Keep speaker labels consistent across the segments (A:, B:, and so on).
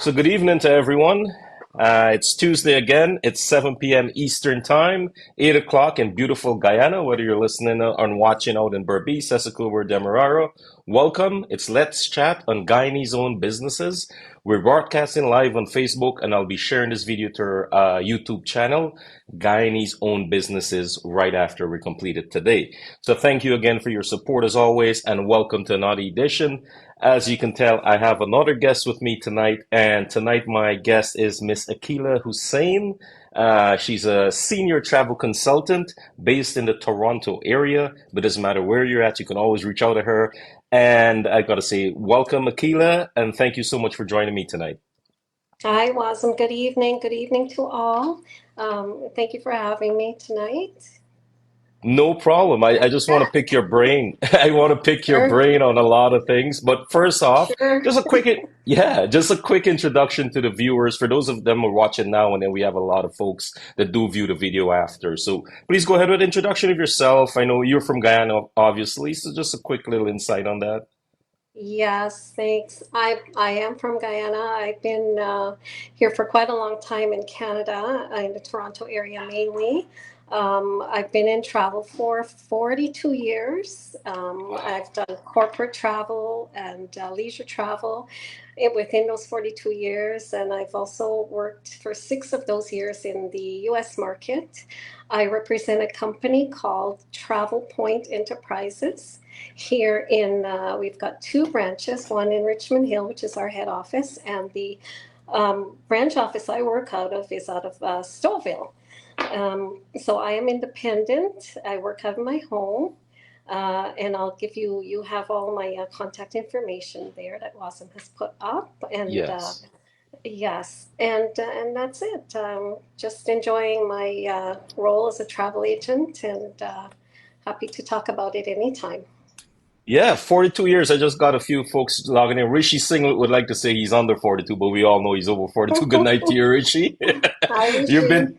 A: So good evening to everyone. It's Tuesday again. It's 7 p.m. Eastern Time, 8 o'clock in beautiful Guyana, whether you're listening or watching out in Berbice, Essequibo, Demerara. Welcome. It's Let's Chat on Guyanese Own Businesses. We're broadcasting live on Facebook, and I'll be sharing this video to our YouTube channel, Guyanese Own Businesses, right after we complete it today. So thank you again for your support as always, and welcome to another edition. As you can tell, I have another guest with me tonight, and tonight my guest is Miss Akeela Hossain. She's a senior travel consultant based in the Toronto area, but doesn't matter where you're at, you can always reach out to her. And I gotta say, welcome, Akeela, and thank you so much for joining me tonight.
B: Hi, Wasm. Good evening. Good evening to all. Thank you for having me tonight.
A: No problem. I just want to pick your brain. I want to pick your
B: Sure,
A: brain on a lot of things. But first off,
B: sure.
A: just a quick introduction to the viewers. For those of them who are watching now, and then we have a lot of folks that do view the video after. So please go ahead with introduction of yourself. I know you're from Guyana, obviously. So just a quick little insight on that.
B: Yes, thanks. I am from Guyana. I've been here for quite a long time in Canada, in the Toronto area mainly. I've been in travel for 42 years. I've done corporate travel and leisure travel within those 42 years, and I've also worked for 6 of those years in the US market. I represent a company called Travelpoint Enterprises. We've got two branches, one in Richmond Hill, which is our head office, and the branch office I work out of is out of Stouffville. So I am independent. I work out of my home. And you have all my contact information there that Wasm has put up. And
A: Yes.
B: yes, and that's it. Just enjoying my role as a travel agent and happy to talk about it anytime.
A: Yeah, 42 years. I just got a few folks logging in. Rishi Singh would like to say he's under 42, but we all know he's over 42. Good night to you, Rishi.
B: I wish
A: You've
B: you.
A: been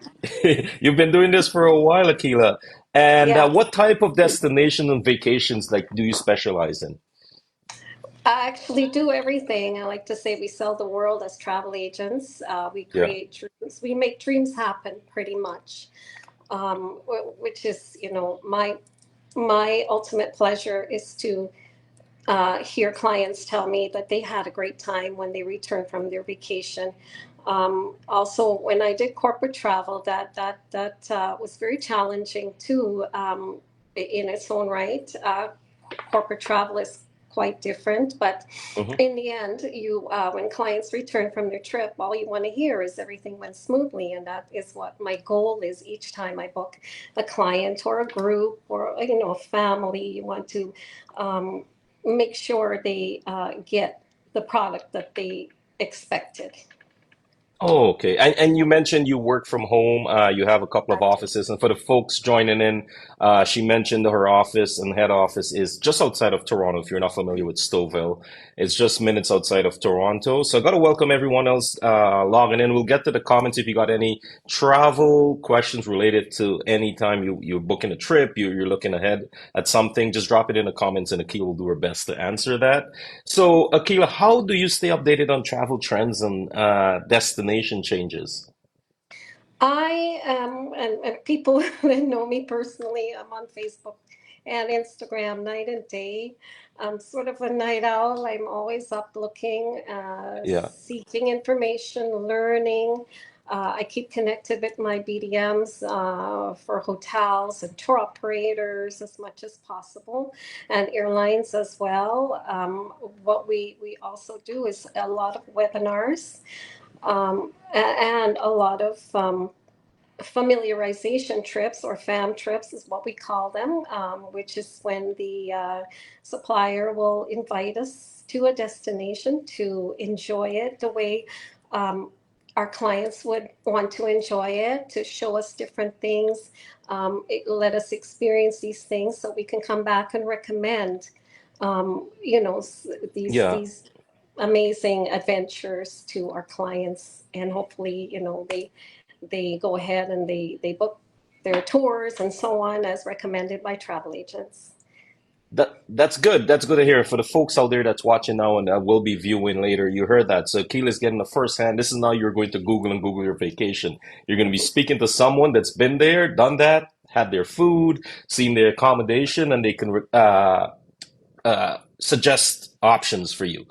A: you've been doing this for a while, Akila. And
B: Yeah,
A: what type of destination and vacations like do you specialize in?
B: I actually do everything. I like to say we sell the world as travel agents. We
A: Yeah.
B: create dreams. We make dreams happen pretty much, which is, my ultimate pleasure is to hear clients tell me that they had a great time when they returned from their vacation. Also, when I did corporate travel, that was very challenging too, in its own right. Corporate travel is quite different, but
A: Hmm.
B: in the end, when clients return from their trip, all you want to hear is everything went smoothly, and that is what my goal is each time I book a client or a group or a family. You want to um, make sure they get the product that they expected.
A: Oh, okay. And you mentioned you work from home. You have a couple of
B: I do.
A: offices. And for the folks joining in, she mentioned her office and head office is just outside of Toronto. If you're not familiar with Stouffville, it's just minutes outside of Toronto. So I got to welcome everyone else logging in. We'll get to the comments if you got any travel questions related to any time you're booking a trip, you're looking ahead at something. Just drop it in the comments, and Akil will do her best to answer that. So, Akila, how do you stay updated on travel trends and destination changes?
B: I am, and people that know me personally, I'm on Facebook and Instagram night and day. I'm sort of a night owl. I'm always up looking,
A: Yeah,
B: seeking information, learning. I keep connected with my BDMs for hotels and tour operators as much as possible, and airlines as well. What we also do is a lot of webinars and a lot of familiarization trips or FAM trips is what we call them, which is when the supplier will invite us to a destination to enjoy it the way um, our clients would want to enjoy it, to show us different things, let us experience these things so we can come back and recommend,
A: yeah.
B: these amazing adventures to our clients, and hopefully, they go ahead and they book their tours and so on as recommended by travel agents.
A: That's good. That's good to hear. For the folks out there that's watching now and that will be viewing later, you heard that. So Akeela's getting the first hand. This is now you're going to Google and Google your vacation. You're going to be speaking to someone that's been there, done that, had their food, seen their accommodation, and they can suggest options for you.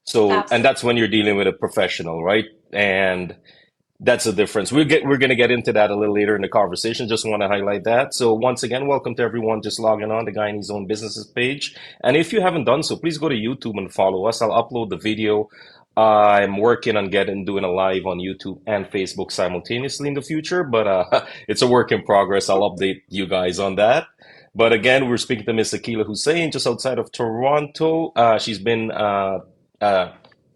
A: So, and
B: Absolutely.
A: that's when you're dealing with a professional, right? And that's the difference. We're gonna get into that a little later in the conversation. Just want to highlight that. So once again, welcome to everyone just logging on the Guy in His Own Businesses page. And if you haven't done so, please go to YouTube and follow us. I'll upload the video. I'm working on doing a live on YouTube and Facebook simultaneously in the future, but it's a work in progress. I'll update you guys on that. But again, we're speaking to Miss Akeela Hossain, just outside of Toronto. She's been uh,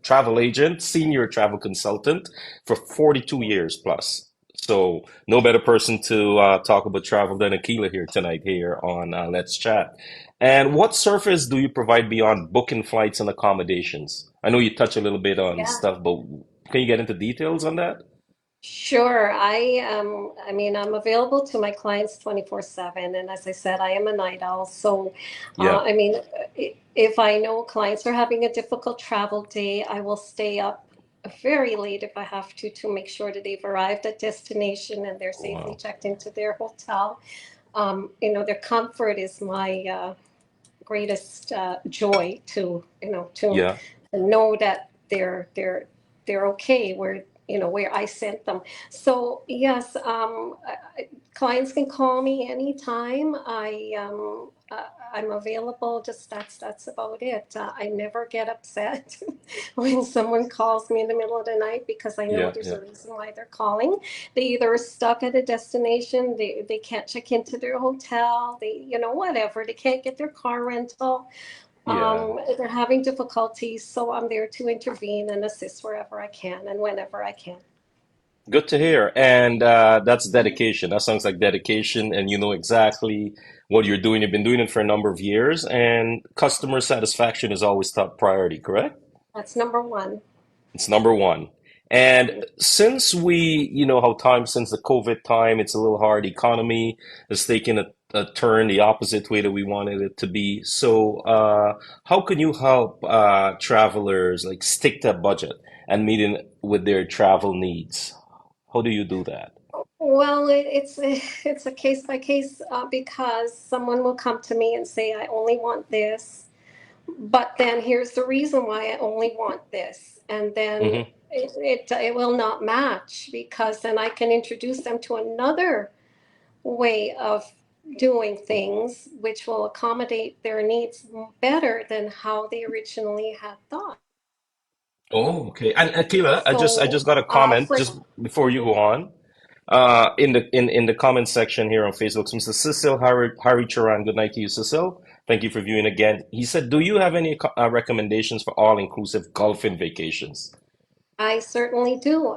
A: travel agent, senior travel consultant for 42 years plus. So no better person to talk about travel than Akeela here tonight here on Let's Chat. And what service do you provide beyond booking flights and accommodations? I know you touch a little bit on
B: Yeah.
A: stuff, but can you get into details on that?
B: Sure. I mean, I'm available to my clients 24/7. And as I said, I am a night owl. So,
A: Yeah.
B: I mean, if I know clients are having a difficult travel day, I will stay up very late if I have to make sure that they've arrived at destination and they're safely
A: Wow.
B: checked into their hotel. Their comfort is my greatest joy
A: Yeah.
B: to know that they're okay where I sent them. So yes, clients can call me anytime. I'm available. Just that's about it. I never get upset when someone calls me in the middle of the night because I know
A: Yeah.
B: there's
A: Yeah.
B: a reason why they're calling. They either are stuck at a destination, they can't check into their hotel, whatever. They can't get their car rental.
A: Yeah.
B: They're having difficulties, so I'm there to intervene and assist wherever I can and whenever I can.
A: Good to hear. And that's dedication. That sounds like dedication, and you know exactly what you're doing. You've been doing it for a number of years, and customer satisfaction is always top priority, correct?
B: That's number one.
A: It's number one. And since you know how since the COVID time, it's a little hard. Economy is taking a turn the opposite way that we wanted it to be. So, how can you help travelers like stick to a budget and meeting with their travel needs? How do you do that?
B: Well, it's a case by case because someone will come to me and say, "I only want this," but then here's the reason why I only want this, and then
A: Hmm.
B: it will not match because then I can introduce them to another way of doing things, which will accommodate their needs better than how they originally had thought.
A: Oh, okay. And Akila, I
B: So,
A: just got a comment
B: for
A: just before you
B: mhm.
A: go on. In the comment section here on Facebook, Mr. Cecil Hari Charan. Good night to you, Cecil. Thank you for viewing again. He said, "Do you have any recommendations for all-inclusive golfing vacations?"
B: I certainly do.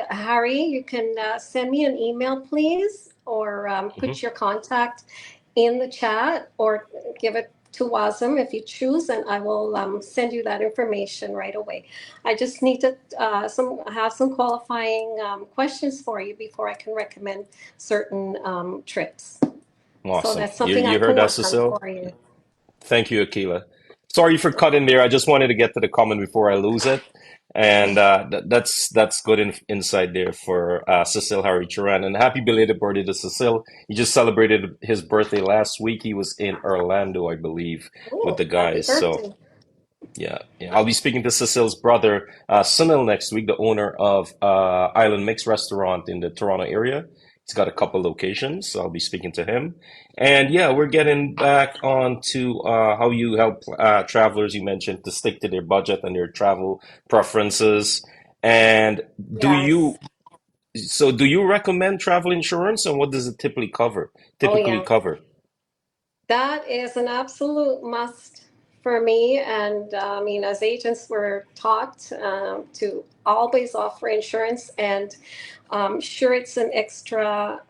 B: Harry, you can send me an email, please, or
A: Hmm.
B: put your contact in the chat, or give it to Wasm if you choose, and I will send you that information right away. I just need to have some qualifying questions for you before I can recommend certain trips. So
A: Awesome.
B: that's
A: You
B: something I
A: you
B: can
A: heard that,
B: work on
A: Cecil?
B: for you.
A: Thank you, Akila. Sorry for cutting there. I just wanted to get to the comment before I lose it. And that's good insight there for Cecil Harry Turan. And happy belated birthday to Cecil. He just celebrated his birthday last week. He was in Orlando, I believe, with
B: Oh,
A: the
B: happy
A: guys. So
B: birthday.
A: yeah, yeah. I'll be speaking to Cecil's brother, Sunil, next week, the owner of Island Mix Restaurant in the Toronto area. He's got a couple locations, so I'll be speaking to him. And yeah, we're getting back on to how you help travelers, you mentioned, to stick to their budget and their travel preferences. And do
B: Yes.
A: you, do you recommend travel insurance, and what does it
B: Oh,
A: typically
B: yeah.
A: cover?
B: That is an absolute must for me. And I mean, as agents, we're taught to always offer insurance. And sure, it's an extra,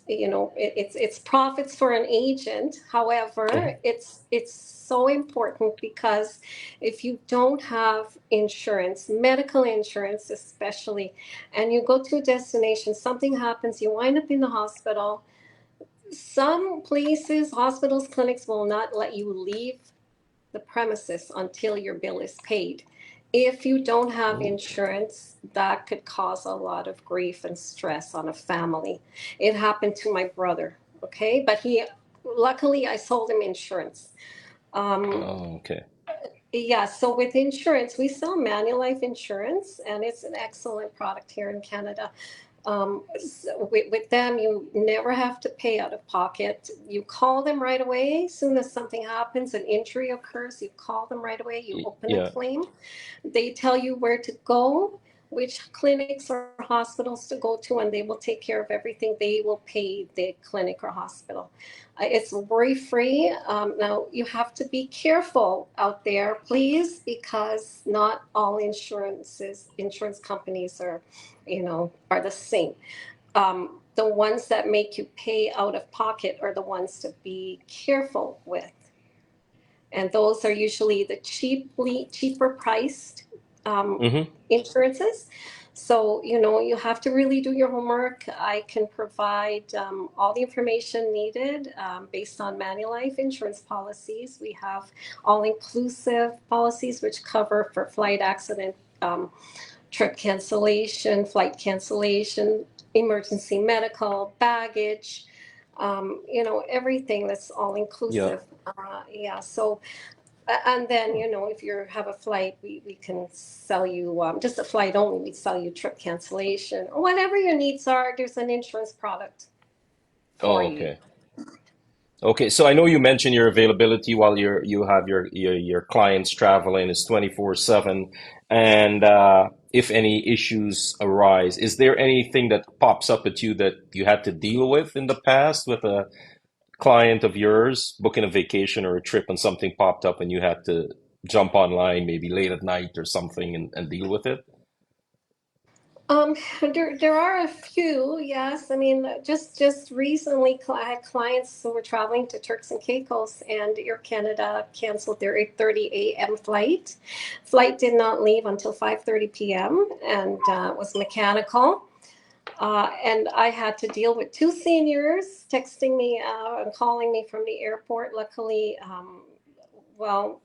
B: it's profits for an agent. However,
A: Hmm.
B: it's so important because if you don't have insurance, medical insurance especially, and you go to a destination, something happens, you wind up in the hospital, Some places, hospitals, clinics will not let you leave the premises until your bill is paid. If you don't have
A: Ooh.
B: insurance, that could cause a lot of grief and stress on a family. It happened to my brother, okay? But luckily, I sold him insurance. Um,
A: Oh, okay.
B: yeah, so with insurance, we sell Manulife insurance, and it's an excellent product here in Canada. With them, you never have to pay out of pocket. You call them right away. As soon as something happens, an injury occurs, you call them right away, you open a
A: Yeah.
B: claim. They tell you where to go, which clinics or hospitals to go to, and they will take care of everything. They will pay the clinic or hospital. It's worry free. Now, you have to be careful out there, please, because not all insurance companies are the same. The ones that make you pay out of pocket are the ones to be careful with, and those are usually the cheaper priced um,
A: Mm-hmm.
B: insurances. So you have to really do your homework. I can provide all the information needed based on Manulife insurance policies. We have all-inclusive policies which cover for flight accident, trip cancellation, flight cancellation, emergency medical, baggage, everything that's all
A: Yeah.
B: inclusive. Yeah, so, and then, if you have a flight, we can sell you just a flight only, we sell you trip cancellation or whatever your needs are. There's an insurance product for
A: Oh,
B: you.
A: okay. Okay, so I know you mentioned your availability while you have your clients traveling is 24/7, and if any issues arise, is there anything that pops up at you that you had to deal with in the past with a client of yours booking a vacation or a trip and something popped up and you had to jump online maybe late at night or something and deal with it?
B: There are a few, yes. I mean, just recently, I had clients who were traveling to Turks and Caicos, and Air Canada canceled their 8:30 a.m. flight. Flight did not leave until 5:30 p.m. and was mechanical. And I had to deal with two seniors texting me and calling me from the airport. Luckily, well,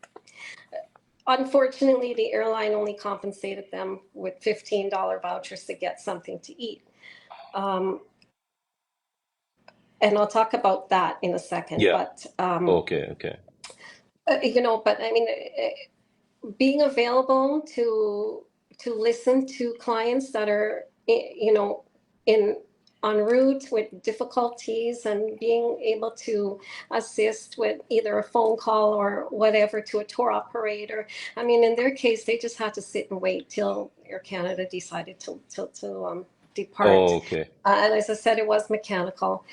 B: unfortunately, the airline only compensated them with $15 vouchers to get something to eat. Um, and I'll talk about that in a second.
A: Yeah.
B: But
A: Okay, okay.
B: but I mean, being available to listen to clients that are in en route with difficulties, and being able to assist with either a phone call or whatever to a tour operator. I mean, in their case, they just had to sit and wait till Air Canada decided to depart.
A: Oh, okay.
B: And as I said, it was mechanical.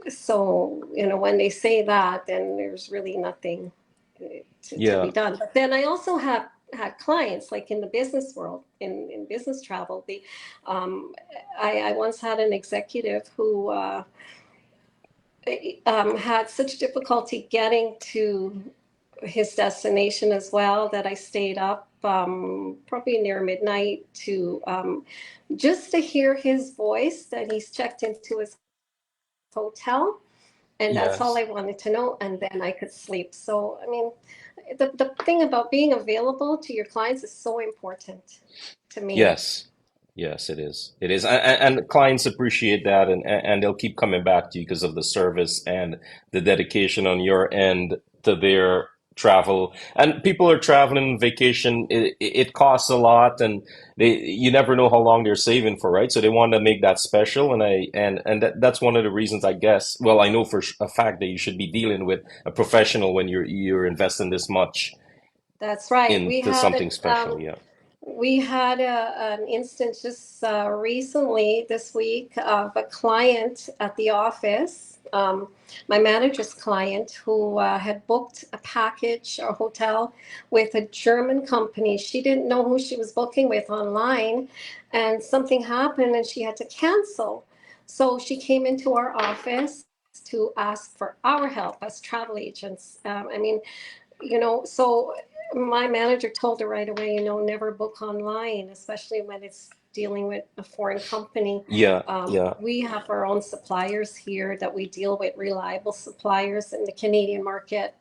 B: So when they say that, then there's really nothing to be
A: Yeah.
B: done. But then I also have had clients like in the business world, in business travel. I once had an executive who had such difficulty getting to his destination as well that I stayed up probably near midnight to just to hear his voice, that he's checked into his hotel, and that's all I
A: Yes.
B: wanted to know, and then I could sleep. So I mean, the thing about being available to your clients is so important to me.
A: Yes. Yes, it is. It is. And clients appreciate that and they'll keep coming back to you because of the service and the dedication on your end to their travel. And people are traveling vacation. It costs a lot and you never know how long they're saving for, right? So they want to make that special. That's one of the reasons, I guess. Well, I know for a fact that you should be dealing with a professional when you're investing this much
B: That's right.
A: into something special. Yeah.
B: We had an instance just recently this week of a client at the office, my manager's client, who had booked a package or hotel with a German company. She didn't know who she was booking with online, and something happened and she had to cancel. So she came into our office to ask for our help as travel agents. I mean, so my manager told her right away, never book online, especially when it's dealing with a foreign company.
A: Yeah, yeah.
B: We have our own suppliers here that we deal with, reliable suppliers in the Canadian market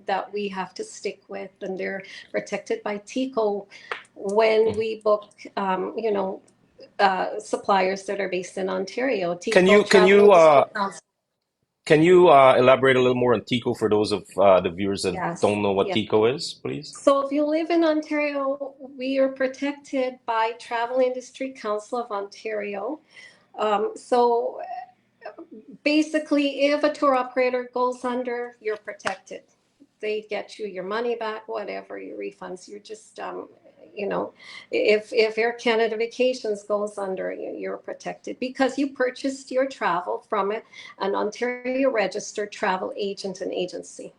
B: that we have to stick with, and they're protected by TICO when
A: Mhm.
B: we book, suppliers that are based in Ontario.
A: Can
B: TICO
A: you can
B: Travel
A: you
B: Industry
A: uh
B: Council.
A: can you elaborate a little more on Tico for those of the viewers that
B: Yes,
A: don't know what
B: yes.
A: Tico is, please?
B: So if you live in Ontario, we are protected by Travel Industry Council of Ontario. So basically, if a tour operator goes under, you're protected. They get you your money back, whatever, your refunds. You're just, you know, if Air Canada Vacations goes under, you're protected because you purchased your travel from an Ontario registered travel agent and agency.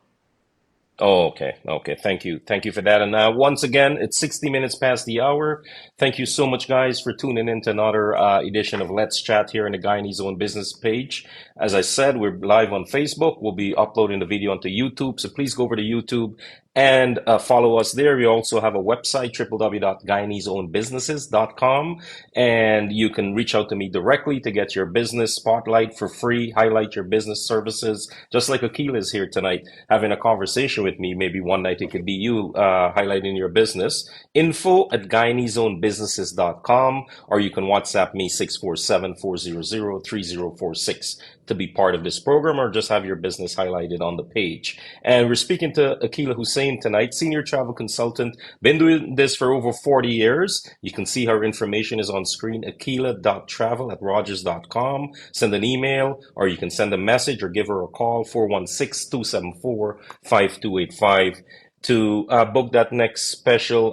A: Oh, okay. Okay. Thank you. Thank you for that. And once again, it's 60 minutes past the hour. Thank you so much, guys, for tuning in to another edition of Let's Chat here in the Guyanese Own Business page. As I said, we're live on Facebook. We'll be uploading the video onto YouTube. So please go over to YouTube and follow us there. We also have a website, www.guyaneseownbusinesses.com. And you can reach out to me directly to get your business spotlight for free, highlight your business services, just like Akeela is here tonight having a conversation with me. Maybe one night it could be you highlighting your business. Info@guyaneseownbusinesses.com, or you can WhatsApp me 647-400-3046 to be part of this program or just have your business highlighted on the page. And we're speaking to Akeela Hossain tonight, senior travel consultant, been doing this for over 40 years. You can see her information is on screen, akeela.travel@rogers.com. Send an email or you can send a message or give her a call, 416-274-5285 to book that next special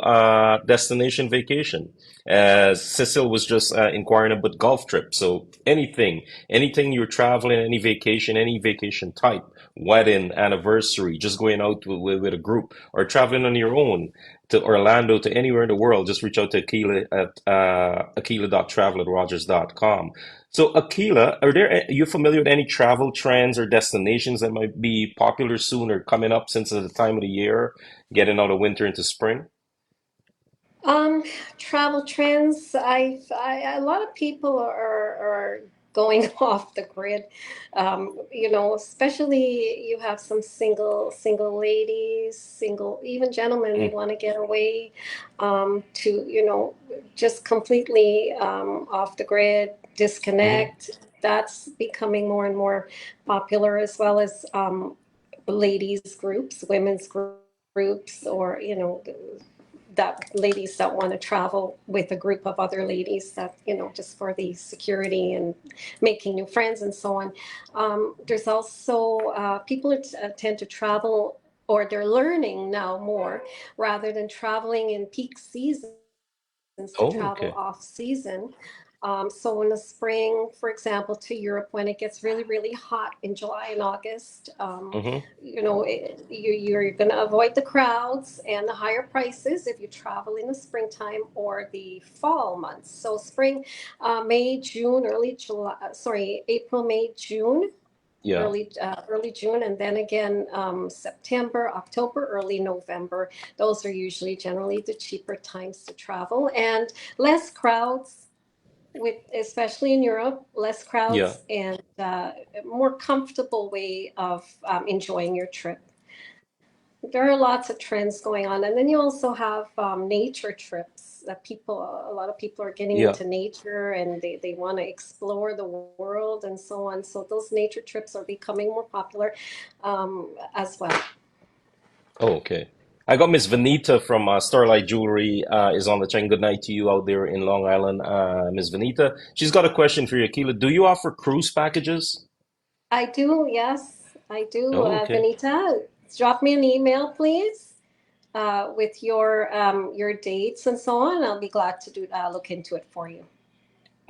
A: destination vacation. As Cecil was just inquiring about golf trips. So anything you're traveling, any vacation type, wedding, anniversary, just going out with a group or traveling on your own to Orlando, to anywhere in the world, just reach out to Akeela at akeela.travel@rogers.com. So, Akeela, are you familiar with any travel trends or destinations that might be popular soon or coming up since it's the time of the year, getting out of winter into spring?
B: Um, Travel trends. A lot of people are going off the grid. Especially you have some single ladies, single even gentlemen. They
A: Mm,
B: want to get away, to just completely off the grid,
A: hmm.
B: disconnect. That's becoming more and more popular, as well as ladies groups, women's groups, or that ladies that want to travel with a group of other ladies, that just for the security and making new friends and so on. There's also people who tend to travel, or they're learning now more, rather than traveling in peak seasons, to
A: Oh,
B: travel
A: okay.
B: off season. So in the spring, for example, to Europe, when it gets really, really hot in July and August,
A: Hmm.
B: you're going to avoid the crowds and the higher prices if you travel in the springtime or the fall months. So spring, May, June, early July, sorry, April, May, June,
A: Yeah,
B: early June, and then again September, October, early November. Those are usually generally the cheaper times to travel, and less crowds, with especially in Europe, less
A: yeah.
B: crowds and more comfortable way of enjoying your trip. There are lots of trends going on, and then you also have nature trips that a lot of people are getting
A: Yeah.
B: into nature, and they want to explore the world and so on. So those nature trips are becoming more popular as well.
A: Oh, okay. I got Miss Vanita from Starlight Jewelry is on the chain. Good night to you out there in Long Island, Miss Vanita. She's got a question for you, Akila. Do you offer cruise packages?
B: I do, yes, I do.
A: Oh, okay.
B: Vanita, drop me an email, please, with your dates and so on. I'll be glad to look into it for you.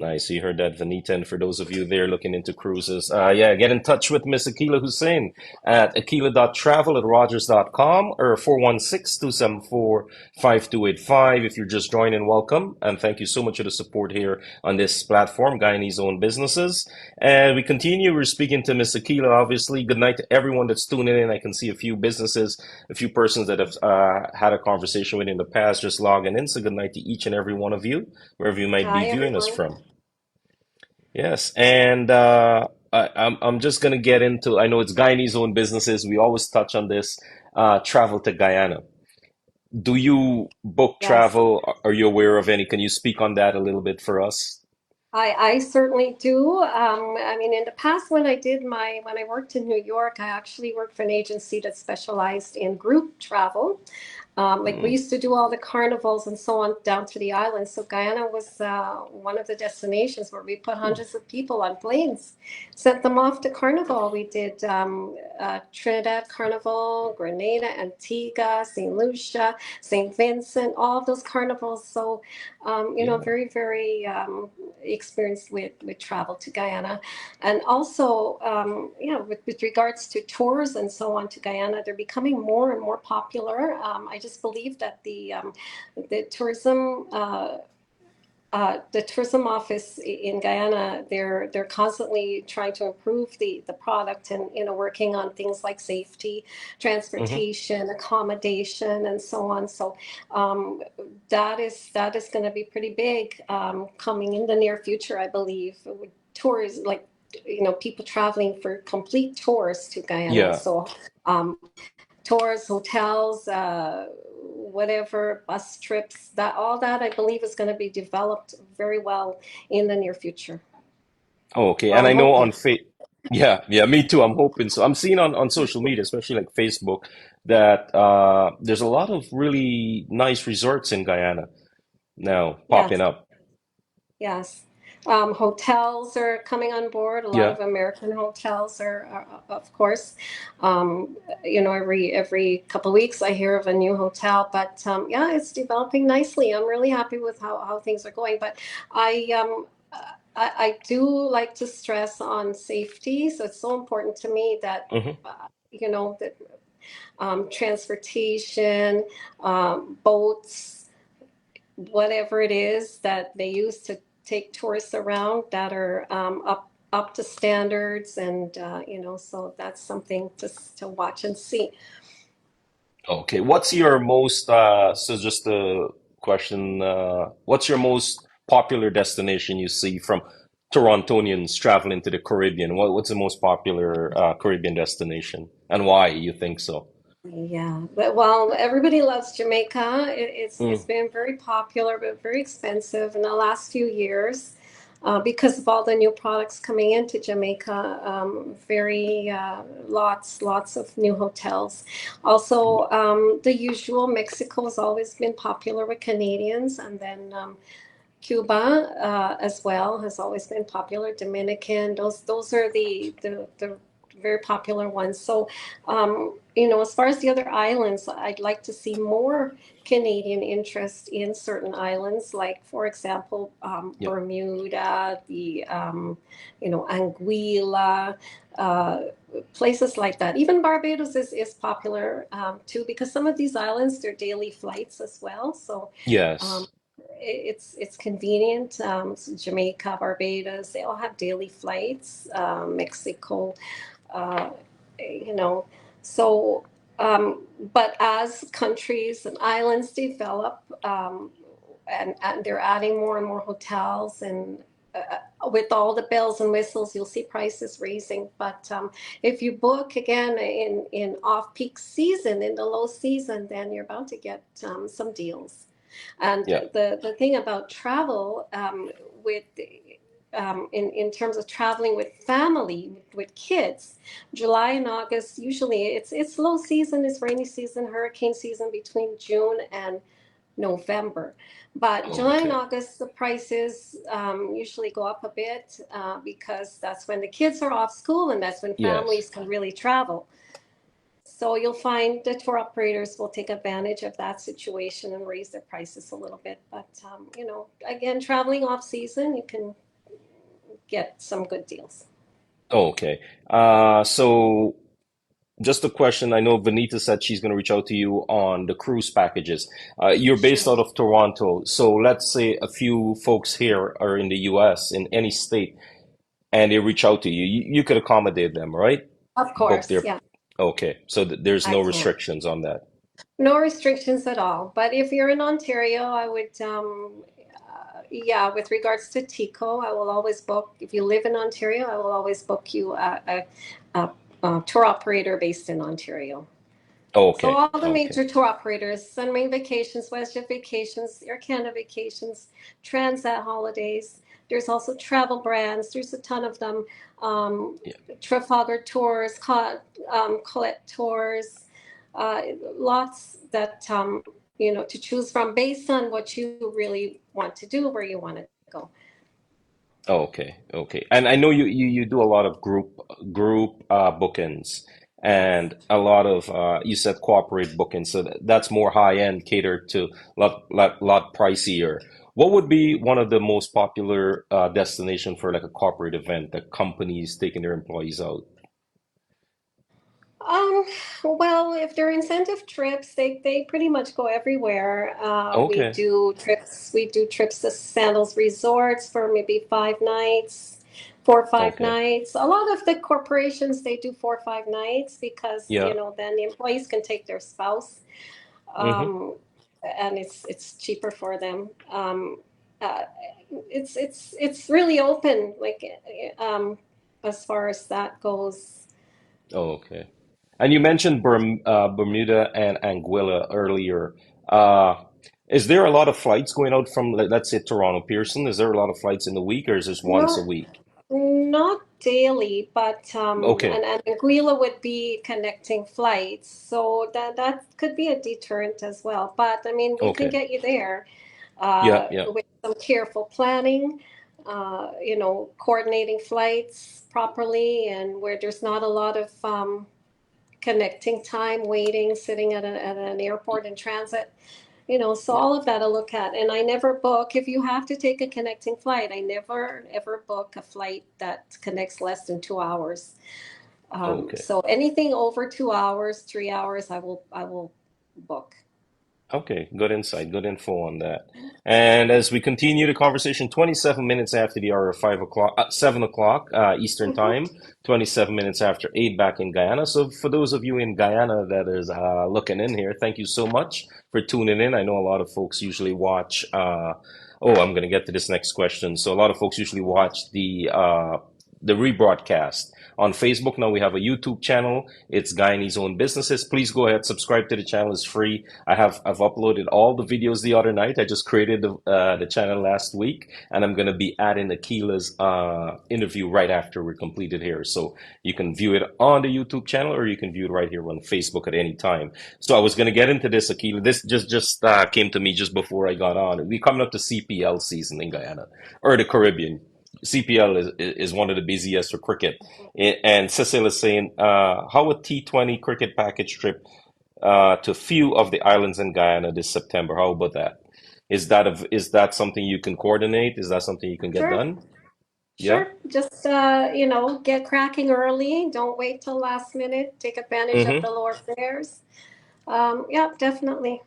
A: Nice. You heard that, Vanita. And for those of you there looking into cruises, yeah, get in touch with Miss Akeela Hussein at akeela.travel@rogers.com or 416-274-5285. If you're just joining, welcome. And thank you so much for the support here on this platform, Guyanese Own Businesses. And we continue. We're speaking to Miss Akeela, obviously. Good night to everyone that's tuning in. I can see a few businesses, a few persons that have had a conversation with in the past just logging in. So good night to each and every one of you, wherever you might be
B: Hi,
A: viewing us
B: everyone.
A: from. Yes, and I'm just gonna get into. I know it's Guyanese own businesses. We always touch on this. Travel to Guyana. Do you book
B: Yes.
A: travel? Are you aware of any? Can you speak on that a little bit for us?
B: I certainly do. I mean, in the past, when I worked in New York, I actually worked for an agency that specialized in group travel. Like we
A: Mm,
B: used to do all the carnivals and so on down to the islands. So Guyana was one of the destinations where we put
A: mm,
B: hundreds of people on planes, sent them off to Carnival. We did Trinidad Carnival, Grenada, Antigua, St. Lucia, St. Vincent, all of those carnivals. So,
A: yeah.
B: very, very experienced with travel to Guyana. And also, with regards to tours and so on to Guyana, they're becoming more and more popular. I just believe that the tourism the tourism office in Guyana, they're constantly trying to improve the product and working on things like safety,
A: Hmm.
B: transportation, accommodation, and so on. So um, that is going to be pretty big coming in the near future, I believe. With tours like people traveling for complete tours to Guyana.
A: Yeah.
B: So um, tours, hotels, whatever, bus trips, that all that I believe is going to be developed very well in the near future.
A: Okay.
B: Well,
A: And
B: I'm
A: I know
B: hoping.
A: yeah, yeah, me too. I'm hoping so. I'm seeing on social media, especially like Facebook, that there's a lot of really nice resorts in Guyana now popping
B: Yes,
A: up.
B: yes. Hotels are coming on board. A lot
A: Yeah.
B: of American hotels are of course. Um, every couple of weeks I hear of a new hotel, but yeah, it's developing nicely. I'm really happy with how things are going. But I um, I do like to stress on safety, so it's so important to me that
A: Hmm.
B: that transportation, boats, whatever it is that they use to take tourists around that are up to standards, and so that's something to watch and see.
A: Okay, what's your most so just a question, what's your most popular destination you see from Torontonians traveling to the Caribbean? What's the most popular Caribbean destination and why you think so?
B: Yeah, but well, everybody loves Jamaica. It's
A: Mm,
B: been very popular, but very expensive in the last few years because of all the new products coming into Jamaica. Very lots of new hotels. Also, the usual Mexico has always been popular with Canadians, and then Cuba as well has always been popular. Dominican, those are the very popular ones. So, as far as the other islands, I'd like to see more Canadian interest in certain islands, like for example,
A: yeah.
B: Bermuda, Anguilla. Uh, Places like that. Even Barbados is popular too, because some of these islands, they're daily flights as well. So um,
A: Yes.
B: it's convenient. So Jamaica, Barbados, they all have daily flights. Mexico, uh, you know. So, but as countries and islands develop, and they're adding more and more hotels and with all the bells and whistles, you'll see prices raising. But if you book again in off-peak season, in the low season, then you're about to get some deals. And
A: Yeah.
B: the thing about travel with in terms of traveling with family with kids, July and August usually it's low season, it's rainy season, hurricane season between June and November. But July and
A: Okay.
B: August, the prices usually go up a bit because that's when the kids are off school and that's when
A: Yes.
B: families can really travel. So you'll find the tour operators will take advantage of that situation and raise their prices a little bit. But again, traveling off season, you can. get some good deals.
A: Oh, okay. So just a question. I know Vanita said she's going to reach out to you on the cruise packages. You're based
B: Sure.
A: out of Toronto. So let's say a few folks here are in the US, in any state, and they reach out to you. You could accommodate them, right?
B: Of
A: Book
B: course,
A: their.
B: yeah,
A: Okay. So there's
B: I
A: no
B: can.
A: restrictions on that.
B: No restrictions at all. But if you're in Ontario, I would, yeah, with regards to Tico, I will always book. If you live in Ontario, I will always book you a tour operator based in Ontario. So
A: Okay.
B: all the
A: Okay.
B: major tour operators, Sunwing Vacations, WestJet Vacations, Air Canada Vacations, Transat Holidays. There's also travel brands. There's a ton of them. Um,
A: Yeah.
B: Trafalgar Tours, Colette Tours, lots that to choose from based on what you really want to do, where you want to go.
A: Okay, okay. And I know you do a lot of group bookings
B: Yes.
A: and a lot of you said corporate bookings, so that's more high end, catered to lot pricier. What would be one of the most popular destination for like a corporate event that companies taking their employees out?
B: Um, well, if they're incentive trips, they pretty much go everywhere.
A: Okay,
B: We do trips to Sandals Resorts for maybe 5 nights, 4 or 5
A: okay.
B: nights. A lot of the corporations they do 4 or 5 nights because
A: Yeah.
B: then the employees can take their spouse,
A: Mm-hmm.
B: um, and it's cheaper for them. Uh, it's really open, like as far as that goes.
A: Oh, okay. And you mentioned Bermuda and Anguilla earlier. Is there a lot of flights going out from, let's say, Toronto Pearson? Is there a lot of flights in the week, or is this once a
B: No,
A: week?
B: not daily, but
A: Okay,
B: and Anguilla would be connecting flights, so that could be a deterrent as well. But I mean, we can
A: okay.
B: get you there
A: Yeah, yeah.
B: with some careful planning, coordinating flights properly, and where there's not a lot of connecting time, waiting, sitting at an airport in transit. So
A: Yeah.
B: all of that I look at. And I never book, if you have to take a connecting flight, I never ever book a flight that connects less than 2 hours.
A: Okay.
B: So anything over 2 hours, 3 hours, I will book.
A: Okay, good insight, good info on that. And as we continue the conversation, 27 minutes after the hour of 5 o'clock, 7 o'clock Eastern
B: Mhm.
A: time, 27 minutes after 8 back in Guyana. So for those of you in Guyana that is looking in here, thank you so much for tuning in. I know a lot of folks usually watch. Oh, I'm going to get to this next question. So a lot of folks usually watch the rebroadcast on Facebook. Now we have a YouTube channel. It's Guyanese Own Businesses. Please go ahead, subscribe to the channel. It's free. I've uploaded all the videos the other night. I just created the channel last week, and I'm gonna be adding Akeela's interview right after we're completed here. So you can view it on the YouTube channel, or you can view it right here on Facebook at any time. So I was gonna get into this, Akeela. This just came to me just before I got on. We coming up to CPL season in Guyana or the Caribbean. CPL is one of the busiest for cricket. And Cecil is saying, how a T20 cricket package trip to a few of the islands in Guyana this September. How about that? Is that something you can coordinate? Is that something you can get
B: Sure,
A: done? Yeah.
B: sure. Just get cracking early. Don't wait till last minute. Take advantage of
A: Mm-hmm.
B: the lower fares. Yeah, definitely.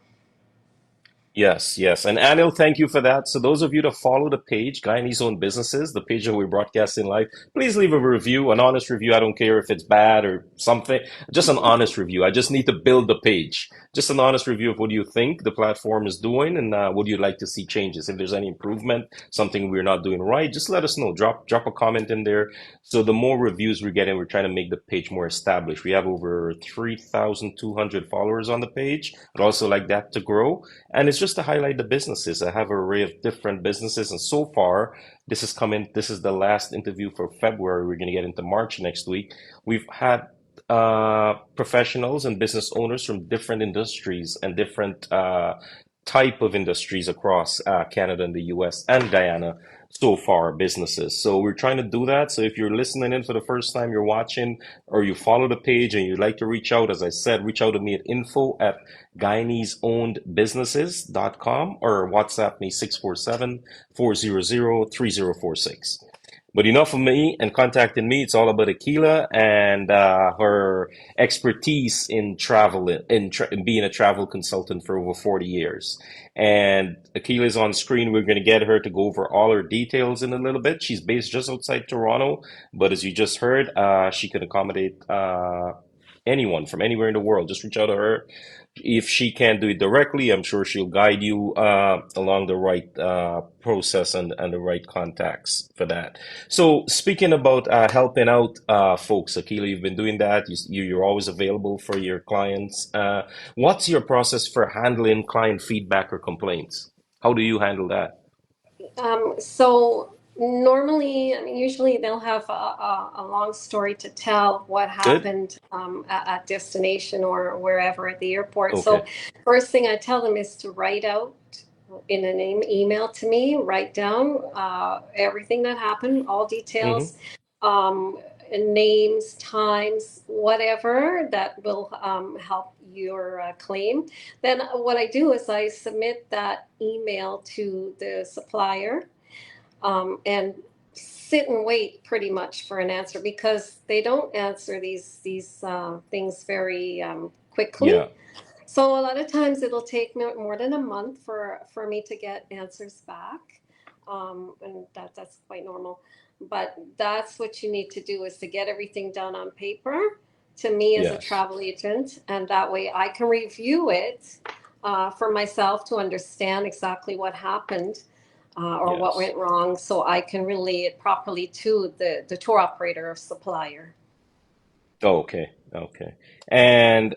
A: Yes, yes. And Anil, thank you for that. So those of you that follow the page, Guyanese Own Businesses, the page that we're broadcasting live, please leave a review, an honest review. I don't care if it's bad or something, just an honest review. I just need to build the page. Just an honest review of what you think the platform is doing and what you'd like to see changes. If there's any improvement, something we're not doing right, just let us know. Drop a comment in there. So the more reviews we're getting, we're trying to make the page more established. We have over 3,200 followers on the page. I'd also like that to grow. And it's just to highlight the businesses. I have an array of different businesses, and so far, this is the last interview for February. We're going to get into March next week. We've had professionals and business owners from different industries and different type of industries across Canada and the US and Guyana so far, businesses. So we're trying to do that. So if you're listening in for the first time, you're watching, or you follow the page and you'd like to reach out, as I said, reach out to me at info@GuyaneseOwnedBusinesses.com or WhatsApp me 647-400-3046. But enough of me and contacting me. It's all about Akeela and her expertise in travel, in being a travel consultant for over 40 years. And Akeela's on screen. We're going to get her to go over all her details in a little bit. She's based just outside Toronto, but as you just heard, she can accommodate anyone from anywhere in the world. Just reach out to her. If she can't do it directly, I'm sure she'll guide you along the right process and the right contacts for that. So, speaking about helping out folks, Akila, you've been doing that. You're always available for your clients. What's your process for handling client feedback or complaints? How do you handle that?
B: So normally, I mean, usually they'll have a long story to tell what
A: Good?
B: happened at destination or wherever at the airport. So
A: Okay.
B: first thing I tell them is to write out in an email to me, write down everything that happened, all
A: Mm-hmm.
B: details, um, names, times, whatever that will help your claim. Then what I do is I submit that email to the supplier and sit and wait pretty much for an answer because they don't answer these things very quickly.
A: Yeah.
B: So a lot of times it'll take me more than a month for me to get answers back, and that's quite normal. But that's what you need to do is to get everything done on paper to me as a
A: Yes.
B: travel agent, and that way I can review it for myself to understand exactly what happened or what
A: Yes.
B: went wrong, so I can relay it properly to the tour operator or supplier.
A: Okay. Okay. And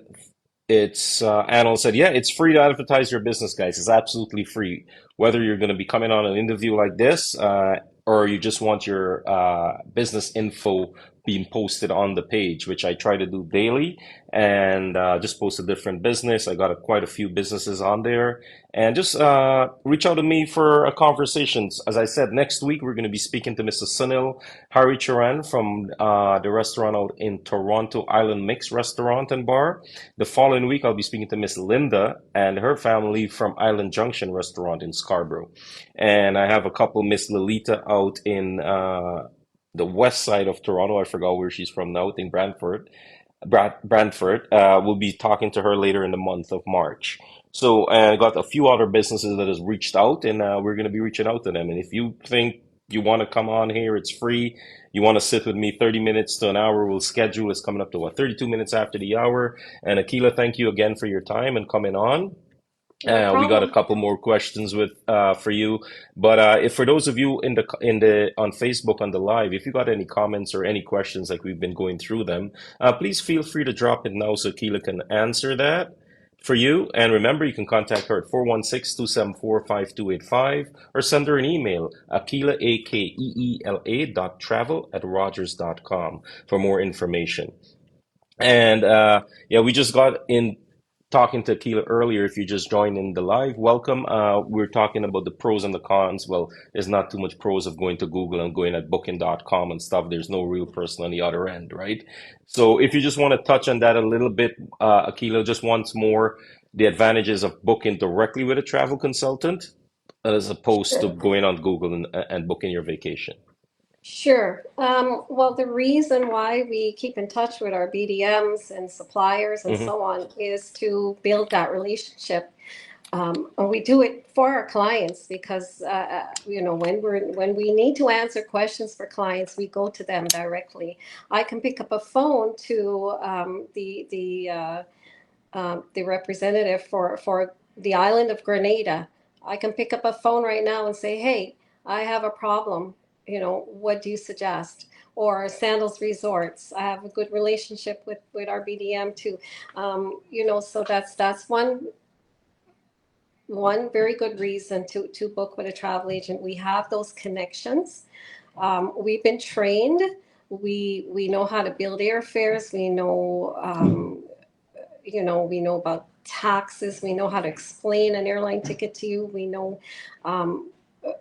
A: it's Anil said, yeah, it's free to advertise your business, guys. It's absolutely free. Whether you're going to be coming on an interview like this, or you just want your business info being posted on the page, which I try to do daily, and just post a different business. I got quite a few businesses on there, and just reach out to me for a conversation. As I said, next week we're going to be speaking to Mr. Sunil Haricharan from the restaurant out in Toronto, Island Mix Restaurant and Bar. The following week, I'll be speaking to Miss Linda and her family from Island Junction Restaurant in Scarborough. And I have a couple, Miss Lolita out in the west side of Toronto. I forgot where she's from now, in Brantford. Brantford. We'll be talking to her later in the month of March. So I got a few other businesses that has reached out, and we're going to be reaching out to them. And if you think you want to come on here, it's free. You want to sit with me 30 minutes to an hour, we'll schedule. It's coming up to what, 32 minutes after the hour. And Akila, thank you again for your time and coming on.
B: No
A: We got a
B: problem.
A: couple more questions with for you, but if for those of you in the on Facebook on the live, if you got any comments or any questions, like we've been going through them, please feel free to drop it now so Keela can answer that for you. And remember, you can contact her at 416-274-5285 or send her an email, Akeela, Akeela dot travel at rogers.com for more information. And yeah, we just got in talking to Akila earlier. If you just joined in the live, welcome. We're talking about the pros and the cons. Well, there's not too much pros of going to Google and going at booking.com and stuff. There's no real person on the other end, right? So if you just want to touch on that a little bit, Akila, just once more, the advantages of booking directly with a travel consultant as opposed to
B: Sure.
A: going on Google and booking your vacation.
B: Sure. Well, the reason why we keep in touch with our BDMs and suppliers and
A: Hmm.
B: so on is to build that relationship. And we do it for our clients because when we need to answer questions for clients, we go to them directly. I can pick up a phone to the representative for the island of Grenada. I can pick up a phone right now and say, "Hey, I have a problem. What do you suggest?" Or Sandals Resorts. I have a good relationship with our BDM too. So that's one very good reason to book with a travel agent. We have those connections. We've been trained. We know how to build airfares. We know about taxes. We know how to explain an airline ticket to you. Um,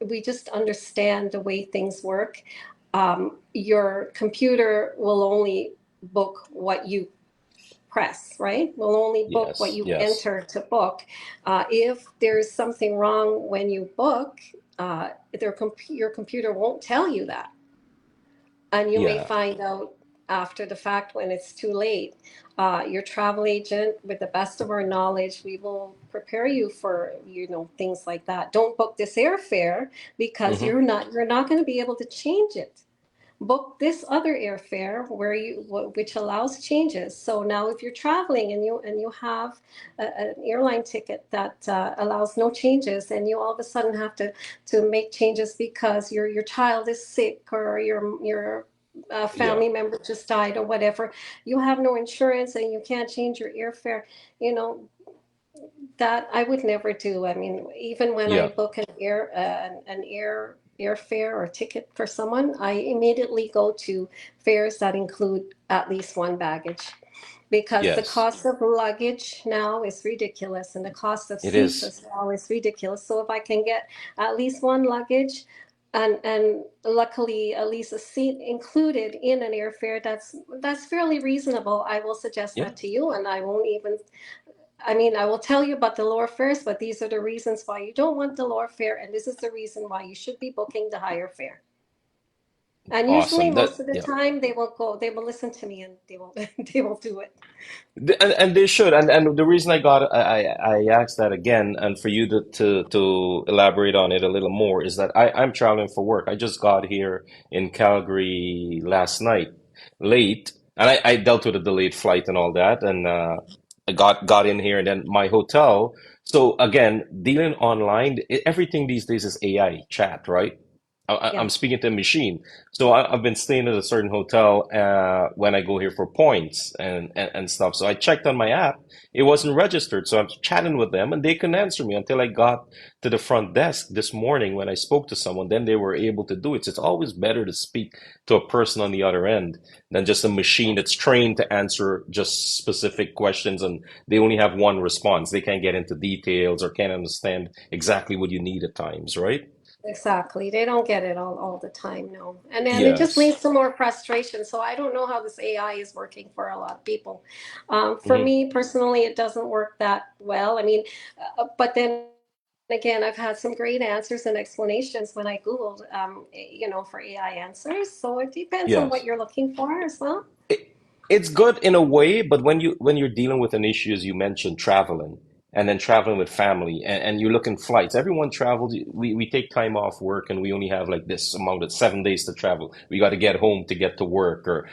B: we just understand the way things work. Your computer will only book what you press, right? Will only book what
A: Yes,
B: you
A: yes.
B: enter to book. If there's something wrong when you book, your computer won't tell you that. and you may
A: Yeah.
B: find out after the fact when it's too late. Your travel agent, with the best of our knowledge, we will prepare you for, things like that. Don't book this airfare because
A: Hmm.
B: you're not going to be able to change it. Book this other airfare which allows changes. So now if you're traveling and you have an airline ticket that allows no changes, and you all of a sudden have to make changes because your child is sick, or your
A: Yeah.
B: family member just died, or whatever, you have no insurance and you can't change your airfare, you know that I would never do. I mean, even when I
A: Yeah.
B: book an airfare or ticket for someone, I immediately go to fares that include at least one baggage, because the
A: Yes.
B: cost of luggage now is ridiculous, and the cost of
A: It
B: seats
A: is.
B: as well is ridiculous. So if I can get at least one luggage, and luckily at least a seat included in an airfare, that's fairly reasonable. I will suggest
A: Yeah.
B: that to you, and I won't even, I mean, I will tell you about the lower fares, but these are the reasons why you don't want the lower fare, and this is the reason why you should be booking the higher fare. And usually,
A: Awesome.
B: most of the
A: Yeah.
B: time, they will listen to me, and they will they will do it.
A: And they should, and the reason I asked that again, and for you to elaborate on it a little more, is that I'm traveling for work. I just got here in Calgary last night, late, and I dealt with a delayed flight and all that, and I got in here, and then my hotel. So again, dealing online, everything these days is AI chat, right? I'm
B: Yes.
A: speaking to a machine. So I've been staying at a certain hotel when I go here for points and stuff. So I checked on my app. It wasn't registered. So I'm chatting with them and they couldn't answer me until I got to the front desk this morning when I spoke to someone. Then they were able to do it. So it's always better to speak to a person on the other end than just a machine that's trained to answer just specific questions and they only have one response. They can't get into details or can't understand exactly what you need at times, right?
B: Exactly. They don't get it all the time, no. And then it just leads
A: Yes.
B: to more frustration. So I don't know how this AI is working for a lot of people. For
A: Hmm.
B: me personally, it doesn't work that well. I mean, but then again, I've had some great answers and explanations when I Googled, for AI answers. So it depends on what
A: Yes.
B: you're looking for as well.
A: It, it's good in a way, but when you're dealing with an issue, as you mentioned, traveling and then traveling with family and you look in flights, everyone travels. We take time off work and we only have like this amount of 7 days to travel. We got to get home to get to work or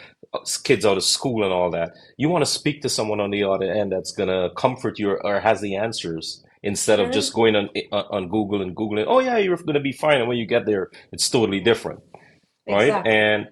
A: kids out of school and all that. You want to speak to someone on the other end that's gonna comfort you or has the answers instead of
B: Sure.
A: just going on Google and Googling, oh yeah, you're gonna be fine. And when you get there, it's totally different, right?
B: Exactly.
A: And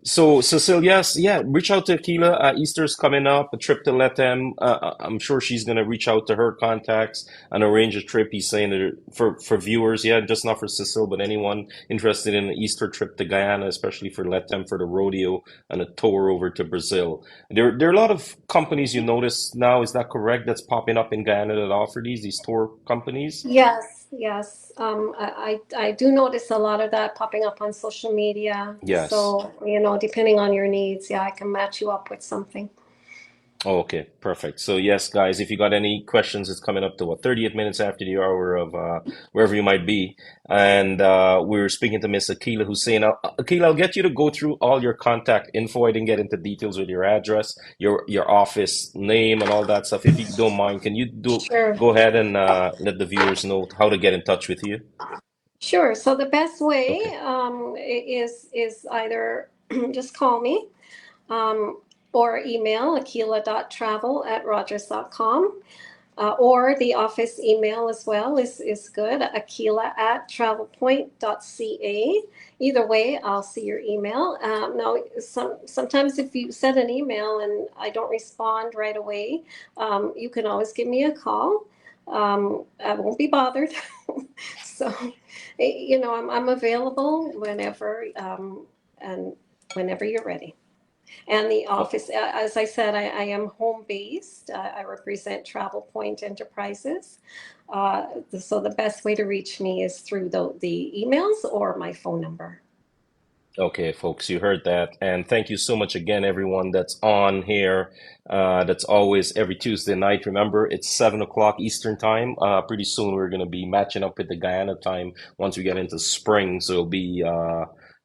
A: so, Cecile, yes, yeah, reach out to Akeela. Easter's coming up, a trip to let them. I'm sure she's going to reach out to her contacts and arrange a trip. He's saying that for viewers, yeah, just not for Cecile, but anyone interested in an Easter trip to Guyana, especially for let them for the rodeo and a tour over to Brazil. There are a lot of companies you notice now, is that correct? That's popping up in Guyana that offer these tour companies?
B: Yes, yes. I do notice a lot of that popping up on social media.
A: Yes.
B: So, depending on your needs, yeah, I can match you up with something.
A: Oh, okay, perfect. So yes, guys, if you got any questions, it's coming up to what, 38 minutes after the hour of wherever you might be. And we were speaking to Miss Akeela Hossain. Akeela, I'll get you to go through all your contact info. I didn't get into details with your address, your office name and all that stuff. If you don't mind, can you
B: Sure.
A: go ahead and let the viewers know how to get in touch with you?
B: Sure. So the best way
A: Okay.
B: is either just call me, um, or email akila.travel@rogers.com. Or the office email as well is good, Akeela@travelpoint.ca. Either way, I'll see your email. Now, sometimes if you send an email and I don't respond right away, you can always give me a call. I won't be bothered. So, I'm available whenever, and whenever you're ready. And the
A: Oh,
B: office, as I said, I am home based. I represent Travelpoint Enterprises. So the best way to reach me is through the emails or my phone number.
A: okay, folks, you heard that. And thank you so much again, everyone that's on here. That's always every Tuesday night. Remember, it's 7 o'clock Eastern time. Pretty soon we're going to be matching up with the Guyana time once we get into spring. So it'll be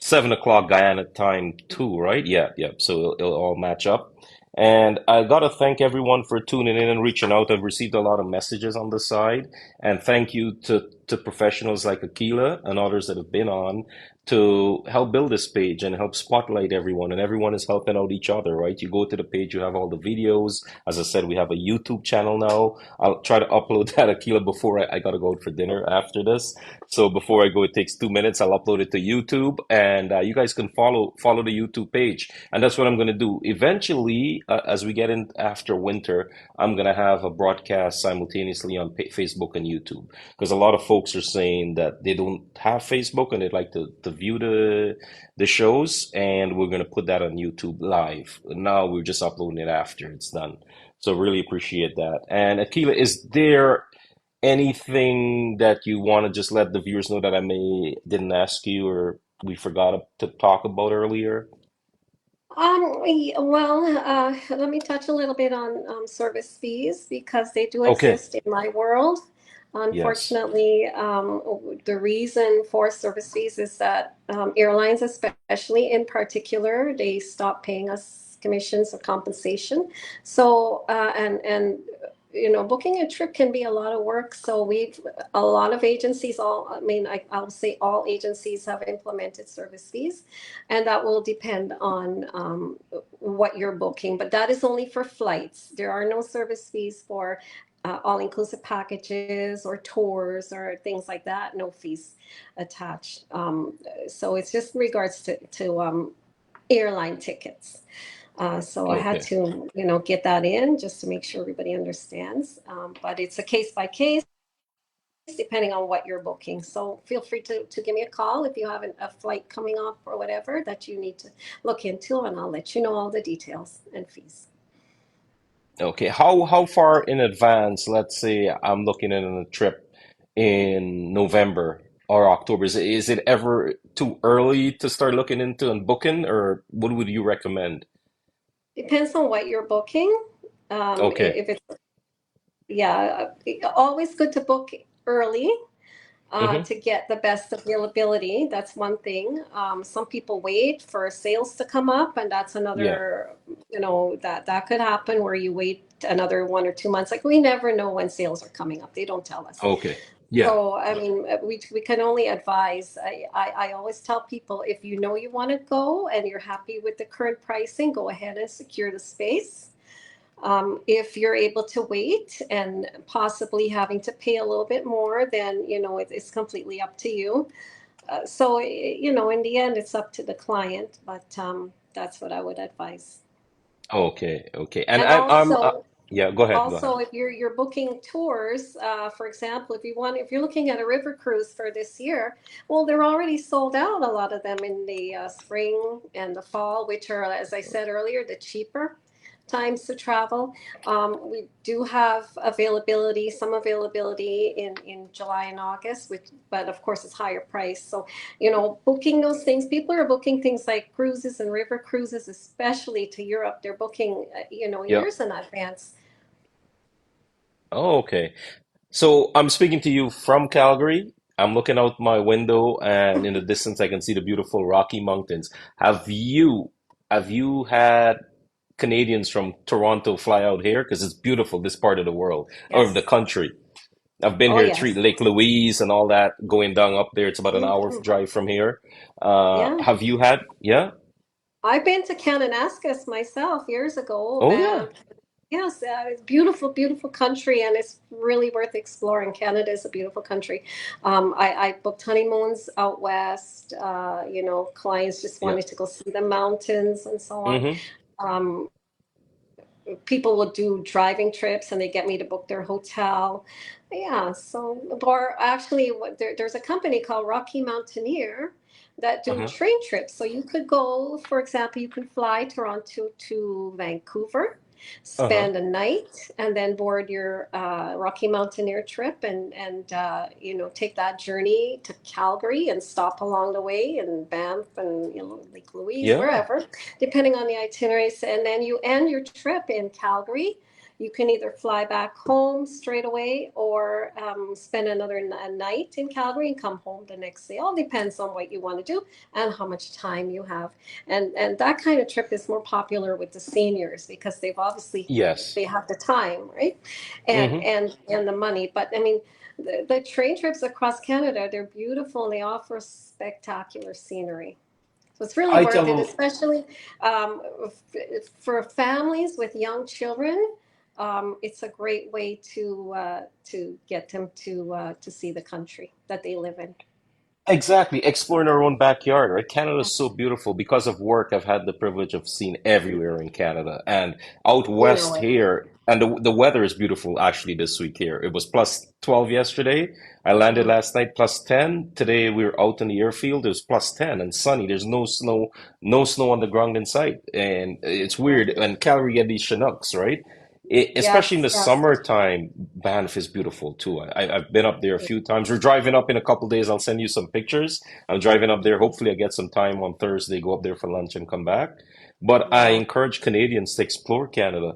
A: 7 o'clock Guyana time too, right? Yeah, yeah. So it'll all match up. And I gotta thank everyone for tuning in and reaching out. I've received a lot of messages on the side, and thank you to professionals like Akeela and others that have been on to help build this page and help spotlight everyone. And everyone is helping out each other, right? You go to the page, you have all the videos. As I said, we have a YouTube channel now. I'll try to upload that, Akeela, before I gotta go out for dinner after this. So before I go, it takes 2 minutes. I'll upload it to YouTube, and you guys can follow the YouTube page. And that's what I'm gonna do. Eventually, as we get in after winter, I'm gonna have a broadcast simultaneously on Facebook and YouTube because a lot of folks are saying that they don't have Facebook and they'd like to view the shows, and we're gonna put that on YouTube live. Now we're just uploading it after it's done. So really appreciate that. And Akila, is there anything that you want to just let the viewers know that I may didn't ask you or we forgot to talk about earlier?
B: Let me touch a little bit on service fees because they do
A: Okay.
B: exist in my world.
A: Yes.
B: Unfortunately, the reason for service fees is that airlines, especially in particular, they stop paying us commissions or compensation. So, and you know, booking a trip can be a lot of work. So we've a lot of agencies, I'll say all agencies have implemented service fees, and that will depend on what you're booking. But that is only for flights. There are no service fees for all-inclusive packages or tours or things like that. No fees attached. So it's just in regards to airline tickets. So I had
A: Okay.
B: to, get that in just to make sure everybody understands. But it's a case by case depending on what you're booking. So feel free to give me a call if you have a flight coming up or whatever that you need to look into, and I'll let you know all the details and fees.
A: Okay. How far in advance, let's say I'm looking at a trip in November or October, is it ever too early to start looking into and booking, or what would you recommend?
B: Depends on what you're booking.
A: Okay.
B: If it's, yeah, always good to book early
A: Mm-hmm.
B: to get the best availability. That's one thing. Some people wait for sales to come up, and that's
A: Yeah.
B: another, that could happen where you wait another 1 or 2 months. Like we never know when sales are coming up. They don't tell us.
A: Okay. Yeah.
B: So, I mean, we can only advise. I always tell people if you know you want to go and you're happy with the current pricing, go ahead and secure the space. If you're able to wait and possibly having to pay a little bit more, then it's completely up to you. So in the end, it's up to the client, but that's what I would advise.
A: Okay. Okay. And
B: And
A: I'm yeah, go ahead. Go ahead.
B: also, if you're booking tours, for example, if you're looking at a river cruise for this year, well, they're already sold out. A lot of them in the spring and the fall, which are, as I said earlier, the cheaper times to travel. We do have some availability in July and August, but of course it's higher price. So, booking those things, people are booking things like cruises and river cruises, especially to Europe. They're booking,
A: Yeah.
B: years in advance.
A: Oh, okay. So I'm speaking to you from Calgary. I'm looking out my window, and in the distance, I can see the beautiful Rocky Mountains. Have you had Canadians from Toronto fly out here? Because it's beautiful, this part of the world or the
B: Yes.
A: country. I've been
B: Oh,
A: here, treat
B: yes.
A: Lake Louise and all that, going down up there. It's about an hour
B: Mhm.
A: drive from here.
B: Yeah.
A: Have you had? Yeah.
B: I've been to Kananaskis myself years ago.
A: Oh yeah.
B: Yes, it's beautiful, beautiful country, and it's really worth exploring. Canada is a beautiful country. I booked honeymoons out west. Clients just
A: Yeah.
B: wanted to go see the mountains and so on.
A: Mm-hmm.
B: Um, People will do driving trips, and they get me to book their hotel. Yeah, so or actually, there's a company called Rocky Mountaineer that do
A: Uh-huh.
B: train trips. So you could go, for example, you could fly Toronto to Vancouver,
A: Uh-huh.
B: spend a night, and then board your Rocky Mountaineer trip, and take that journey to Calgary and stop along the way in Banff and Lake Louise,
A: Yeah.
B: wherever, depending on the itineraries. And then you end your trip in Calgary. you can either fly back home straight away or spend another a night in Calgary and come home the next day. All depends on what you want to do and how much time you have. And that kind of trip is more popular with the seniors because they've obviously
A: Yes.
B: they have the time, right?
A: Hmm.
B: And the money. But I mean, the train trips across Canada, they're beautiful and they offer spectacular scenery. So it's really
A: I
B: worth it,
A: tell
B: especially um, for families with young children. It's a great way to get them to see the country that they live in.
A: Exactly, exploring our own backyard, right? Canada is so beautiful. Because of work, I've had the privilege of seeing everywhere in Canada. And out
B: You know
A: west
B: it.
A: here, and the weather is beautiful actually this week here. It was plus 12 yesterday. I landed
B: Mm,
A: last night plus 10. Today we were out in the airfield. It was plus 10 and sunny. There's no snow, no snow on the ground in sight. And it's weird.
B: right.
A: And Calgary get these Chinooks, right? Especially in
B: Yes,
A: the
B: yes.
A: summertime, Banff is beautiful too. I've been up there a few times. We're driving up in a couple days. I'll send you some pictures. I'm driving up there. Hopefully, I get some time on Thursday, go up there for lunch and come back. But I
B: Yeah.
A: encourage Canadians to explore Canada.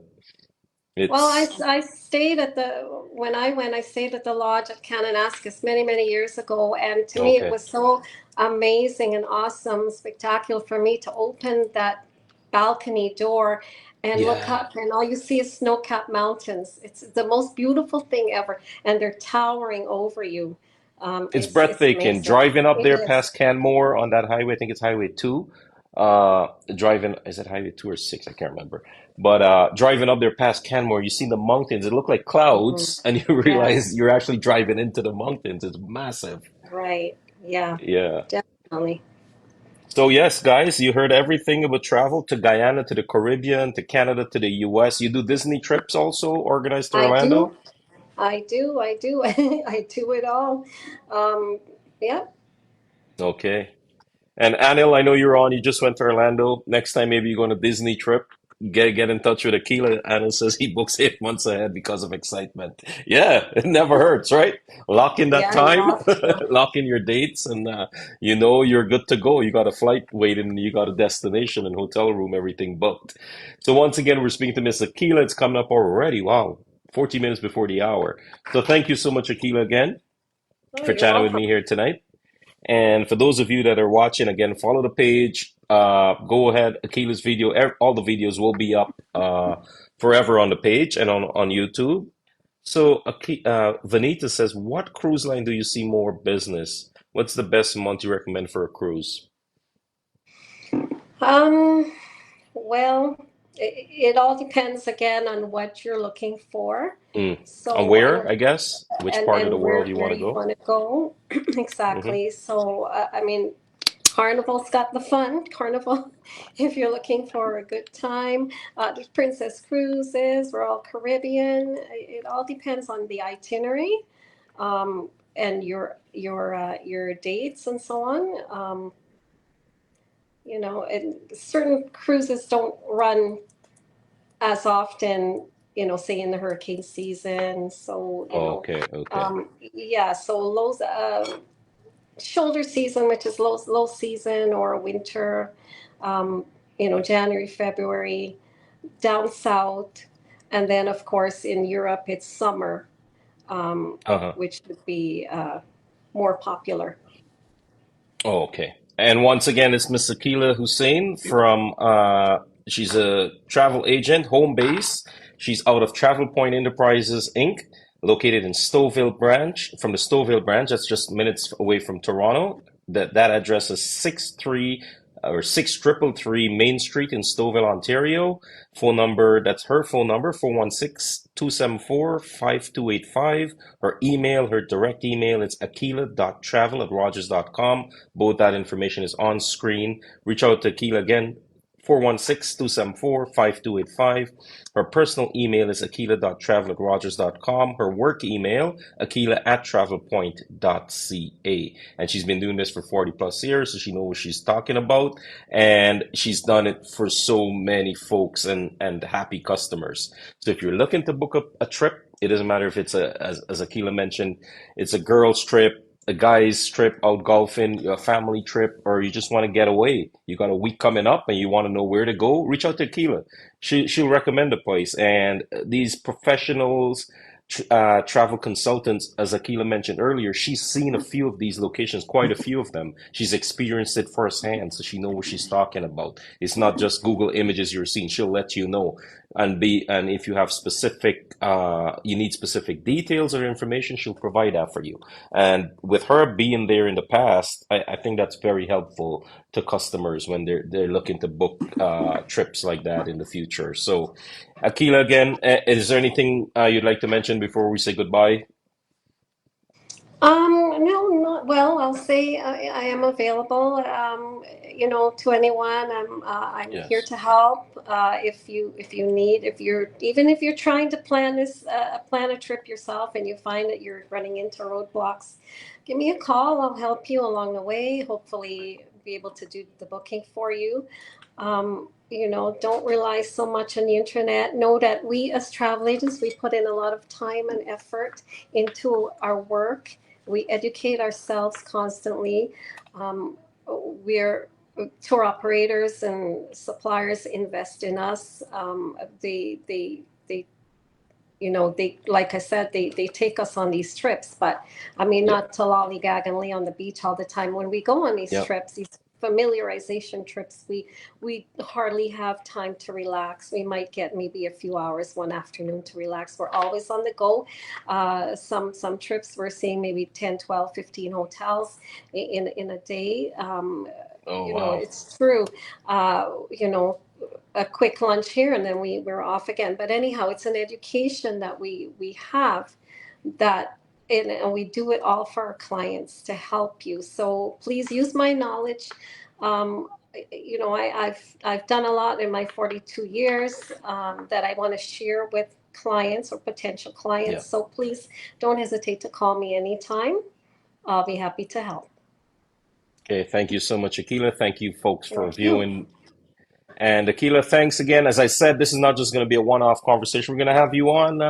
B: Well,
A: It's,
B: I stayed at the when I went, I stayed at the lodge at Kananaskis many years ago, and to me it
A: okay.
B: was so amazing and awesome, spectacular for me to open that balcony door and look
A: Yeah.
B: up, and all you see is snow-capped mountains. It's the most beautiful thing ever, and they're towering over you.
A: It's
B: It's
A: breathtaking.
B: amazing.
A: Driving up
B: It
A: there
B: is.
A: past Canmore on that highway, I think it's Highway 2. Driving, is it Highway 2 or 6? I can't remember. But driving up there past Canmore, you see the mountains. It look like
B: Mhm.
A: clouds, and you realize
B: Yes.
A: you're actually driving into the mountains. It's massive.
B: Right. Yeah.
A: Yeah.
B: Definitely.
A: So yes, guys, you heard everything about travel to Guyana, to the Caribbean, to Canada, to the US. You do Disney trips also, organized to
B: I do.
A: Orlando?
B: I do. I do it all. Um, yeah,
A: Okay. And Anil, I know you're on. You just went to Orlando. Next time, maybe you go on a Disney trip. Get in touch with Akeela. Anil says he books 8 months ahead because of excitement. Yeah, it never hurts, right? Lock in that
B: yeah,
A: time,
B: no, no.
A: lock in your dates, and you know you're good to go. You got a flight waiting, you got a destination and hotel room, everything booked. So once again, we're speaking to Miss Akeela. It's coming up already. Wow, 40 minutes before the hour. So thank you so much, Akeela, again
B: Oh,
A: for
B: you're
A: chatting with
B: welcome.
A: me here tonight. And for those of you that are watching, again, follow the page. Go ahead. Akila's video, all the videos will be up forever on the page and on YouTube. So, Vanita says, what cruise line do you see more business? What's the best month you recommend for a cruise?
B: Um, well, it all depends again on what you're looking for.
A: Mm. On
B: So,
A: where, I guess? Which part of the
B: and
A: world you
B: where
A: want to
B: you
A: go?
B: want to go
A: Hmm.
B: exactly. So, I mean, Carnival's got the fun. Carnival, if you're looking for a good time. There's Princess Cruises, Royal Caribbean. It all depends on the itinerary and your dates and so on. And certain cruises don't run as often. Say in the hurricane season. So
A: Okay, okay.
B: yeah. So low shoulder season, which is low season, or winter. Um, January, February, down south, and then of course in Europe it's summer,
A: Uh-huh.
B: which would be more popular.
A: Oh, okay. And once again, it's Miss Akeela Hussein from she's a travel agent, home base. She's out of Travelpoint Enterprises Inc., located in Stouffville branch. From the Stouffville branch, that's just minutes away from Toronto. That address is 6333 Main Street in Stouffville, Ontario. Phone number, that's her phone number, 416-274-5285. Her email, her direct email, it's akila.travel@rogers.com. Both that information is on screen. Reach out to Akeela again, 416-274-5285. Her personal email is akila.travel@rogers.com. Her work email, akila@travelpoint.ca. And she's been doing this for 40 plus years, so she knows what she's talking about. And she's done it for so many folks and happy customers. So if you're looking to book a trip, it doesn't matter if it's as Akeela mentioned, it's a girl's trip, a guy's trip out golfing, a family trip, or you just want to get away. You got a week coming up and you want to know where to go, reach out to Akeela. She'll recommend a place. And these professionals, travel consultants, as Akeela mentioned earlier, she's seen a few of these locations, quite a few of them. She's experienced it firsthand, so she knows what she's talking about. It's not just Google images you're seeing. She'll let you know. And if you have specific you need specific details or information, she'll provide that for you. And with her being there in the past, I think that's very helpful to customers when they're looking to book trips like that in the future. So, Akeela, again, is there anything you'd like to mention before we say goodbye?
B: No, not well. I'll say I am available. To anyone. I'm here
A: Yes.
B: to help. If you need, if you're even if you're trying to plan a trip yourself and you find that you're running into roadblocks, give me a call. I'll help you along the way. Hopefully, be able to do the booking for you. Don't rely so much on the internet. Know that we as travel agents, we put in a lot of time and effort into our work. We educate ourselves constantly. We're Tour operators and suppliers invest in us. They, like I said, they take us on these trips, but I mean,
A: Yep.
B: not to lollygag and lay on the beach all the time. When we go on these
A: Yep.
B: trips, these familiarization trips, we hardly have time to relax. We might get maybe a few hours one afternoon to relax. We're always on the go. Some trips we're seeing maybe 10, 12, 15 hotels in a day.
A: Oh, wow.
B: It's true. A quick lunch here and then we're off again. But anyhow, it's an education that we have that and we do it all for our clients to help you. So please use my knowledge. Um, I've done a lot in my 42 years that I want to share with clients or potential clients.
A: Yep.
B: So please don't hesitate to call me anytime. I'll be happy to help.
A: Okay, thank you so much, Akeela. Thank you, folks, for
B: Thank you.
A: viewing. And Akeela, thanks again. As I said, this is not just going to be a one-off conversation. We're going to have you on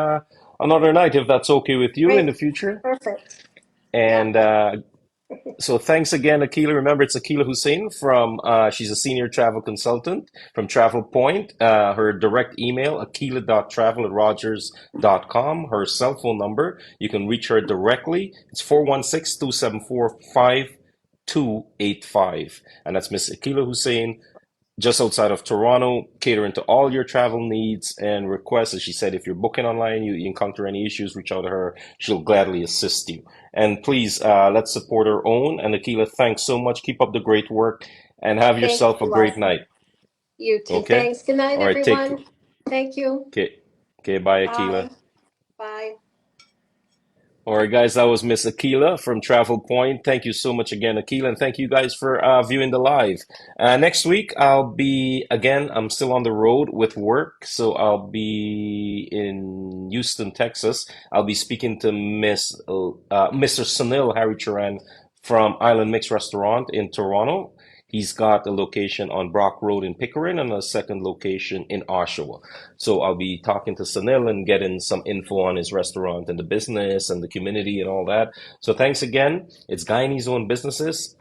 A: another night if that's okay with you in
B: Great.
A: the future.
B: Perfect. Yeah.
A: And so thanks again, Akeela. Remember, it's Akeela Hossain from, she's a senior travel consultant from Travelpoint. Her direct email, akeela.travel@rogers.com. Her cell phone number, you can reach her directly. It's 416-274-5285. And that's Miss Akeela Hussein, just outside of Toronto, catering to all your travel needs and requests. As she said, if you're booking online, you encounter any issues, reach out to her. She'll gladly assist you. And please, let's support our own. And Akeela, thanks so much. Keep up the great work and have
B: Thank
A: yourself a
B: you,
A: great
B: Leslie.
A: night.
B: You too.
A: Okay?
B: Thanks. Good night,
A: All right, take
B: everyone. Thank you.
A: okay. Okay, bye,
B: Bye.
A: Akeela.
B: Bye.
A: All right, guys, that was Miss Akeela from Travel Point. Thank you so much again, Akeela, and thank you guys for viewing the live. Next week, I'm still on the road with work, so I'll be in Houston, Texas. I'll be speaking to Mr. Sunil Haricharan from Island Mix Restaurant in Toronto. He's got a location on Brock Road in Pickering and a second location in Oshawa. So I'll be talking to Sanil and getting some info on his restaurant and the business and the community and all that. So thanks again. It's Guyanese Own Businesses.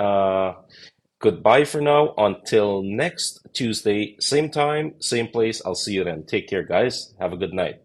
A: Goodbye for now. Until next Tuesday, same time, same place. I'll see you then. Take care, guys. Have a good night.